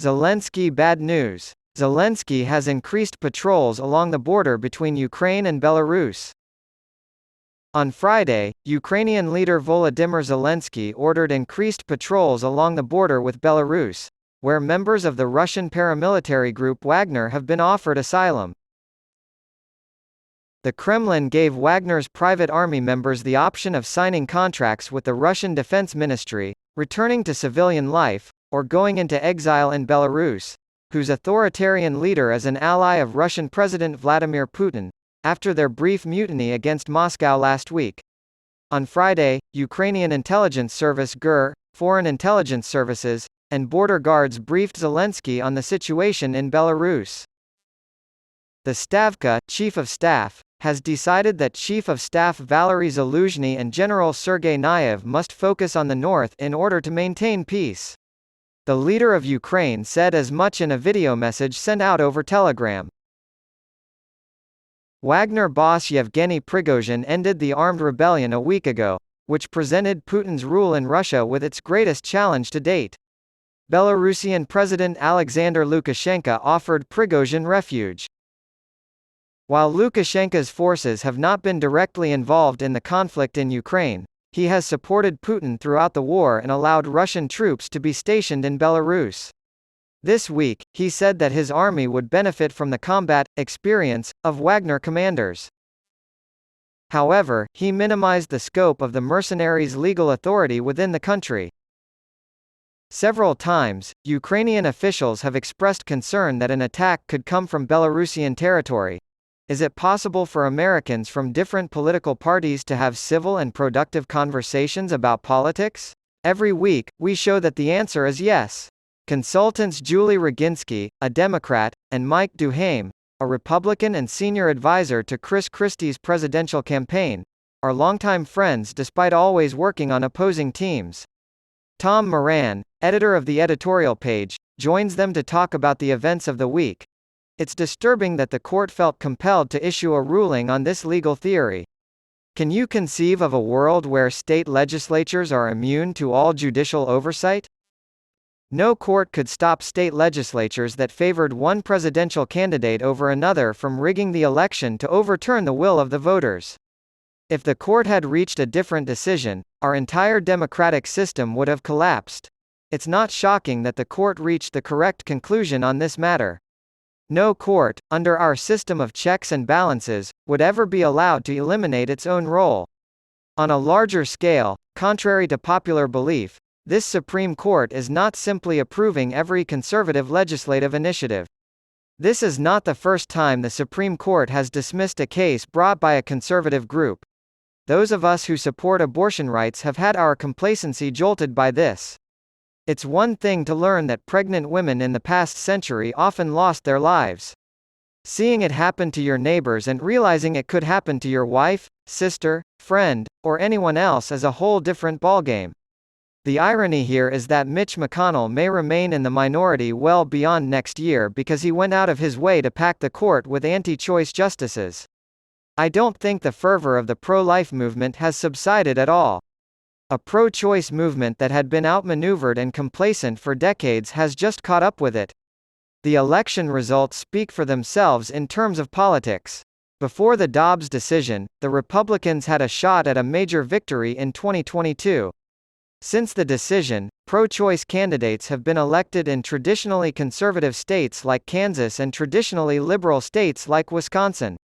Zelensky Bad News Zelensky has increased patrols along the border between Ukraine and Belarus. On Friday, Ukrainian leader Volodymyr Zelensky ordered increased patrols along the border with Belarus, where members of the Russian paramilitary group Wagner have been offered asylum. The Kremlin gave Wagner's private army members the option of signing contracts with the Russian Defense Ministry, returning to civilian life, or going into exile in Belarus, whose authoritarian leader is an ally of Russian President Vladimir Putin, after their brief mutiny against Moscow last week. On Friday, Ukrainian intelligence service GUR, foreign intelligence services, and border guards briefed Zelensky on the situation in Belarus. The Stavka, chief of staff, has decided that Chief of Staff Valery Zaluzhny and General Sergei Nayev must focus on the north in order to maintain peace. The leader of Ukraine said as much in a video message sent out over Telegram. Wagner boss Yevgeny Prigozhin ended the armed rebellion a week ago, which presented Putin's rule in Russia with its greatest challenge to date. Belarusian President Alexander Lukashenko offered Prigozhin refuge. While Lukashenko's forces have not been directly involved in the conflict in Ukraine, he has supported Putin throughout the war and allowed Russian troops to be stationed in Belarus. This week, he said that his army would benefit from the combat experience of Wagner commanders. However, he minimized the scope of the mercenaries' legal authority within the country. Several times, Ukrainian officials have expressed concern that an attack could come from Belarusian territory. Is it possible for Americans from different political parties to have civil and productive conversations about politics? Every week, we show that the answer is yes. Consultants Julie Roginski, a Democrat, and Mike Duhame, a Republican and senior advisor to Chris Christie's presidential campaign, are longtime friends despite always working on opposing teams. Tom Moran, editor of the editorial page, joins them to talk about the events of the week. It's disturbing that the court felt compelled to issue a ruling on this legal theory. Can you conceive of a world where state legislatures are immune to all judicial oversight? No court could stop state legislatures that favored one presidential candidate over another from rigging the election to overturn the will of the voters. If the court had reached a different decision, our entire democratic system would have collapsed. It's not shocking that the court reached the correct conclusion on this matter. No court, under our system of checks and balances, would ever be allowed to eliminate its own role. On a larger scale, contrary to popular belief, this Supreme Court is not simply approving every conservative legislative initiative. This is not the first time the Supreme Court has dismissed a case brought by a conservative group. Those of us who support abortion rights have had our complacency jolted by this. It's one thing to learn that pregnant women in the past century often lost their lives. Seeing it happen to your neighbors and realizing it could happen to your wife, sister, friend, or anyone else is a whole different ballgame. The irony here is that Mitch McConnell may remain in the minority well beyond next year because he went out of his way to pack the court with anti-choice justices. I don't think the fervor of the pro-life movement has subsided at all. A pro-choice movement that had been outmaneuvered and complacent for decades has just caught up with it. The election results speak for themselves in terms of politics. Before the Dobbs decision, the Republicans had a shot at a major victory in 2022. Since the decision, pro-choice candidates have been elected in traditionally conservative states like Kansas and traditionally liberal states like Wisconsin.